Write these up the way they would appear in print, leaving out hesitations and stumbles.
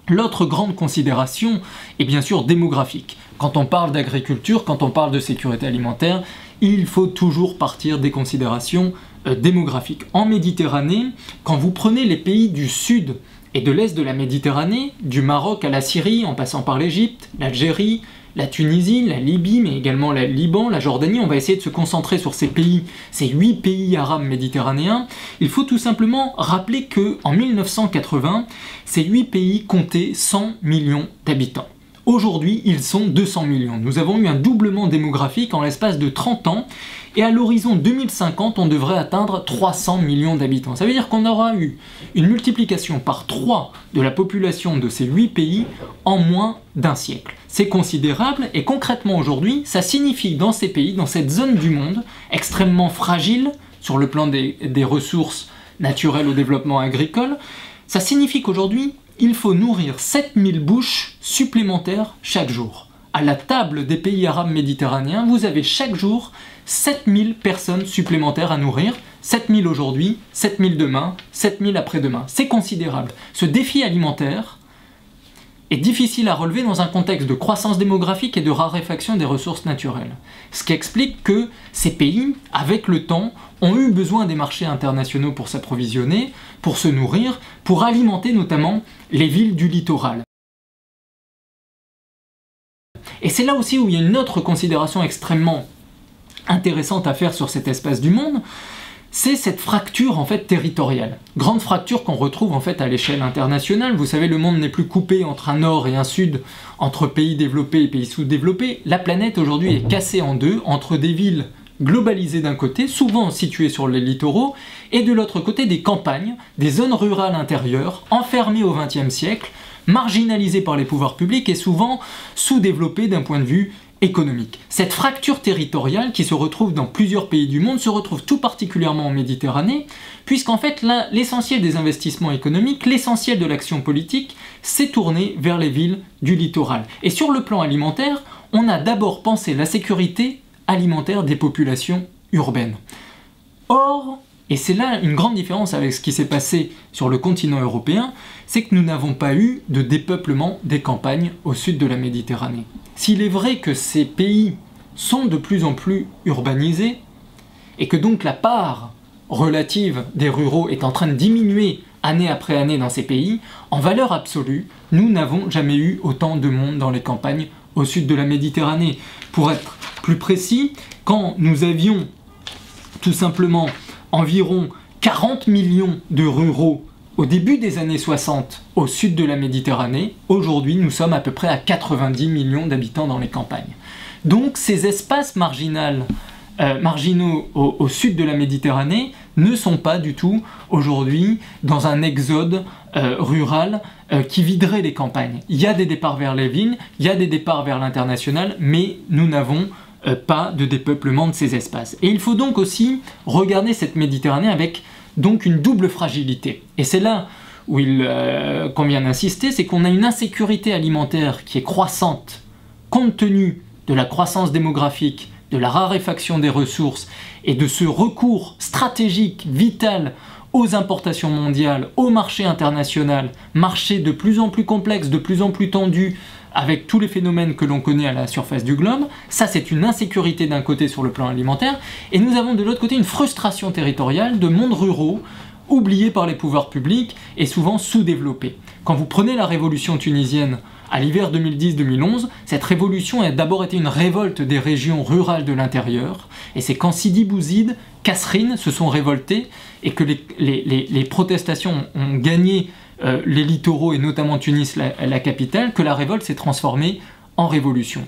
L'autre grande considération est bien sûr démographique. Quand on parle d'agriculture, quand on parle de sécurité alimentaire, il faut toujours partir des considérations démographiques. En Méditerranée, quand vous prenez les pays du sud et de l'est de la Méditerranée, du Maroc à la Syrie, en passant par l'Égypte, l'Algérie, la Tunisie, la Libye, mais également le Liban, la Jordanie, on va essayer de se concentrer sur ces pays, ces 8 pays arabes méditerranéens. Il faut tout simplement rappeler qu'en 1980, ces 8 pays comptaient 100 millions d'habitants. Aujourd'hui, ils sont 200 millions. Nous avons eu un doublement démographique en l'espace de 30 ans, et à l'horizon 2050, on devrait atteindre 300 millions d'habitants. Ça veut dire qu'on aura eu une multiplication par 3 de la population de ces 8 pays en moins d'un siècle. C'est considérable, et concrètement aujourd'hui, ça signifie dans ces pays, dans cette zone du monde, extrêmement fragile sur le plan des ressources naturelles au développement agricole, ça signifie qu'aujourd'hui, il faut nourrir 7000 bouches supplémentaires chaque jour. À la table des pays arabes méditerranéens, vous avez chaque jour 7000 personnes supplémentaires à nourrir, 7000 aujourd'hui, 7000 demain, 7000 après-demain. C'est considérable. Ce défi alimentaire est difficile à relever dans un contexte de croissance démographique et de raréfaction des ressources naturelles. Ce qui explique que ces pays, avec le temps, ont eu besoin des marchés internationaux pour s'approvisionner, pour se nourrir, pour alimenter notamment les villes du littoral. Et c'est là aussi où il y a une autre considération extrêmement intéressante à faire sur cet espace du monde, c'est cette fracture en fait territoriale. Grande fracture qu'on retrouve en fait à l'échelle internationale. Vous savez, le monde n'est plus coupé entre un nord et un sud, entre pays développés et pays sous-développés. La planète aujourd'hui est cassée en deux, entre des villes globalisées d'un côté, souvent situées sur les littoraux, et de l'autre côté des campagnes, des zones rurales intérieures, enfermées au XXe siècle, marginalisées par les pouvoirs publics et souvent sous-développées d'un point de vue économique. Cette fracture territoriale qui se retrouve dans plusieurs pays du monde se retrouve tout particulièrement en Méditerranée, puisqu'en fait l'essentiel des investissements économiques, l'essentiel de l'action politique s'est tourné vers les villes du littoral. Et sur le plan alimentaire, on a d'abord pensé la sécurité alimentaire des populations urbaines. Or, et c'est là une grande différence avec ce qui s'est passé sur le continent européen, c'est que nous n'avons pas eu de dépeuplement des campagnes au sud de la Méditerranée. S'il est vrai que ces pays sont de plus en plus urbanisés, et que donc la part relative des ruraux est en train de diminuer année après année dans ces pays, en valeur absolue, nous n'avons jamais eu autant de monde dans les campagnes au sud de la Méditerranée. Pour être plus précis, quand nous avions tout simplement environ 40 millions de ruraux au début des années 60 au sud de la Méditerranée, aujourd'hui nous sommes à peu près à 90 millions d'habitants dans les campagnes. Donc ces espaces marginaux au sud de la Méditerranée ne sont pas du tout aujourd'hui dans un exode rural qui viderait les campagnes. Il y a des départs vers les villes, il y a des départs vers l'international, mais nous n'avons pas de dépeuplement de ces espaces. Et il faut donc aussi regarder cette Méditerranée avec donc une double fragilité. Et c'est là où il convient d'insister, c'est qu'on a une insécurité alimentaire qui est croissante compte tenu de la croissance démographique, de la raréfaction des ressources et de ce recours stratégique, vital aux importations mondiales, au marché international, marché de plus en plus complexe, de plus en plus tendu, avec tous les phénomènes que l'on connaît à la surface du globe. Ça, c'est une insécurité d'un côté sur le plan alimentaire, et nous avons de l'autre côté une frustration territoriale de mondes ruraux, oubliés par les pouvoirs publics et souvent sous-développés. Quand vous prenez la révolution tunisienne à l'hiver 2010-2011, cette révolution a d'abord été une révolte des régions rurales de l'intérieur, et c'est quand Sidi Bouzid, Kasserine se sont révoltés, et que les protestations ont gagné les littoraux et notamment Tunis, la capitale, que la révolte s'est transformée en révolution.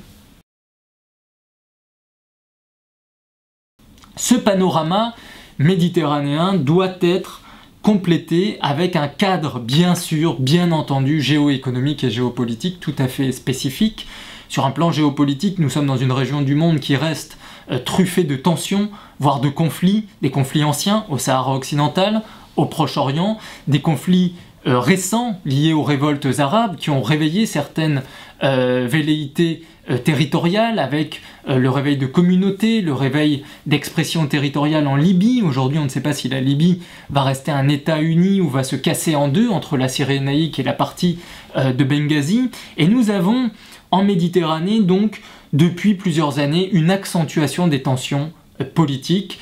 Ce panorama méditerranéen doit être complété avec un cadre bien sûr, bien entendu, géoéconomique et géopolitique tout à fait spécifique. Sur un plan géopolitique, nous sommes dans une région du monde qui reste truffée de tensions, voire de conflits, des conflits anciens au Sahara occidental, au Proche-Orient, des conflits récents liés aux révoltes arabes qui ont réveillé certaines velléités territoriales avec le réveil de communautés, le réveil d'expression territoriale en Libye. Aujourd'hui, on ne sait pas si la Libye va rester un État uni ou va se casser en deux entre la Cyrénaïque et la partie de Benghazi. Et nous avons en Méditerranée, donc, depuis plusieurs années, une accentuation des tensions politiques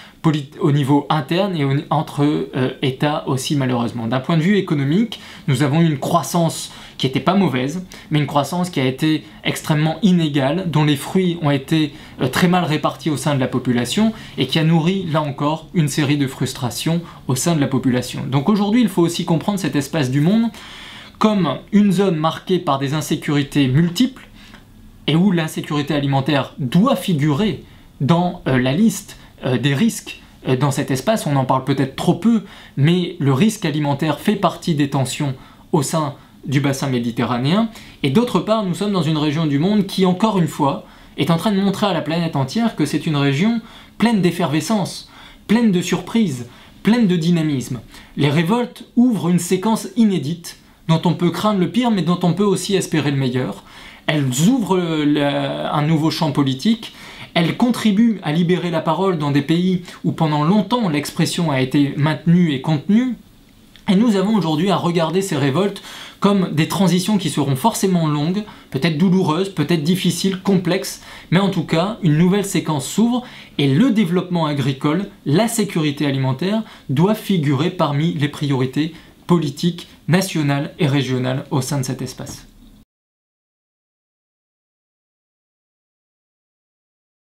au niveau interne et entre États aussi, malheureusement. D'un point de vue économique, nous avons une croissance qui n'était pas mauvaise, mais une croissance qui a été extrêmement inégale, dont les fruits ont été très mal répartis au sein de la population et qui a nourri, là encore, une série de frustrations au sein de la population. Donc aujourd'hui, il faut aussi comprendre cet espace du monde comme une zone marquée par des insécurités multiples et où l'insécurité alimentaire doit figurer dans la liste des risques dans cet espace. On en parle peut-être trop peu, mais le risque alimentaire fait partie des tensions au sein du bassin méditerranéen. Et d'autre part, nous sommes dans une région du monde qui, encore une fois, est en train de montrer à la planète entière que c'est une région pleine d'effervescence, pleine de surprises, pleine de dynamisme. Les révoltes ouvrent une séquence inédite dont on peut craindre le pire, mais dont on peut aussi espérer le meilleur. Elles ouvrent un nouveau champ politique. Elle contribue à libérer la parole dans des pays où pendant longtemps l'expression a été maintenue et contenue. Et nous avons aujourd'hui à regarder ces révoltes comme des transitions qui seront forcément longues, peut-être douloureuses, peut-être difficiles, complexes, mais en tout cas, une nouvelle séquence s'ouvre et le développement agricole, la sécurité alimentaire doivent figurer parmi les priorités politiques, nationales et régionales au sein de cet espace.